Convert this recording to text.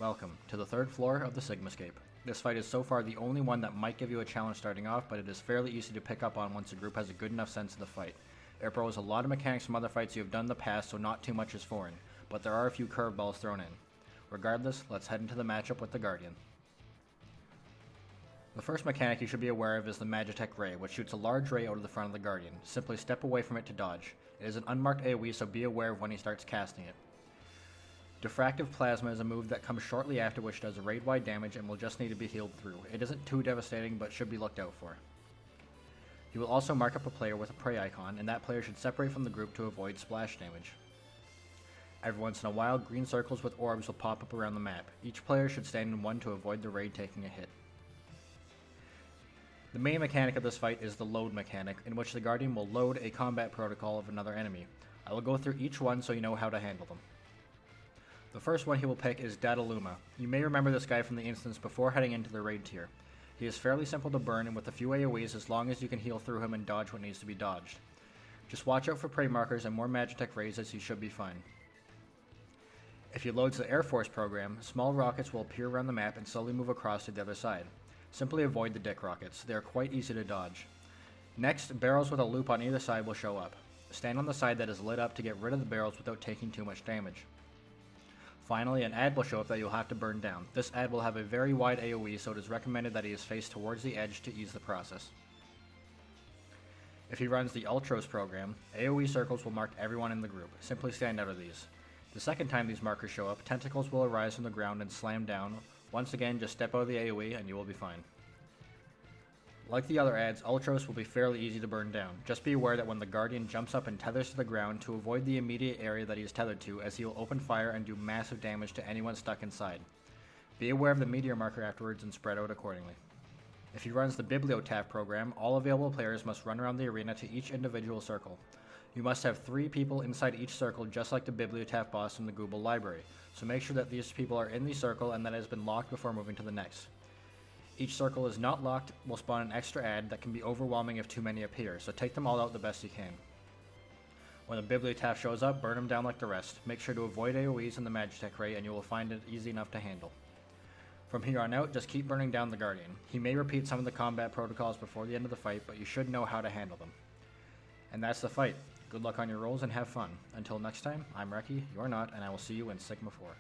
Welcome to the third floor of the Sigmascape. This fight is so far the only one that might give you a challenge starting off, but it is fairly easy to pick up on once a group has a good enough sense of the fight. It borrows a lot of mechanics from other fights you have done in the past, so not too much is foreign, but there are a few curveballs thrown in. Regardless, let's head into the matchup with the Guardian. The first mechanic you should be aware of is the Magitech Ray, which shoots a large ray out of the front of the Guardian. Simply step away from it to dodge. It is an unmarked AoE, so be aware of when he starts casting it. Diffractive Plasma is a move that comes shortly after, which does raid-wide damage and will just need to be healed through. It isn't too devastating, but should be looked out for. He will also mark up a player with a prey icon, and that player should separate from the group to avoid splash damage. Every once in a while, green circles with orbs will pop up around the map. Each player should stand in one to avoid the raid taking a hit. The main mechanic of this fight is the load mechanic, in which the Guardian will load a combat protocol of another enemy. I will go through each one so you know how to handle them. The first one he will pick is Dataluma. You may remember this guy from the instance before heading into the raid tier. He is fairly simple to burn and with a few AoEs as long as you can heal through him and dodge what needs to be dodged. Just watch out for prey markers and more Magitech Rays as you should be fine. If he loads the Air Force program, small rockets will appear around the map and slowly move across to the other side. Simply avoid the dick rockets, they are quite easy to dodge. Next, barrels with a loop on either side will show up. Stand on the side that is lit up to get rid of the barrels without taking too much damage. Finally, an ad will show up that you'll have to burn down. This ad will have a very wide AoE, so it is recommended that he is faced towards the edge to ease the process. If he runs the Ultros program, AoE circles will mark everyone in the group. Simply stand out of these. The second time these markers show up, tentacles will arise from the ground and slam down. Once again, just step out of the AoE and you will be fine. Like the other ads, Ultros will be fairly easy to burn down. Just be aware that when the Guardian jumps up and tethers to the ground, to avoid the immediate area that he is tethered to, as he will open fire and do massive damage to anyone stuck inside. Be aware of the meteor marker afterwards and spread out accordingly. If he runs the Bibliotaph program, all available players must run around the arena to each individual circle. You must have 3 people inside each circle, just like the Bibliotaph boss in the Google library, so make sure that these people are in the circle and that it has been locked before moving to the next. Each circle is not locked will spawn an extra ad that can be overwhelming if too many appear, so take them all out the best you can. When the Bibliotaph shows up, burn him down like the rest. Make sure to avoid AoEs in the Magitech Ray and you will find it easy enough to handle. From here on out, just keep burning down the Guardian. He may repeat some of the combat protocols before the end of the fight, but you should know how to handle them. And that's the fight. Good luck on your rolls and have fun. Until next time, I'm Reki, you're not, and I will see you in Sigma 4.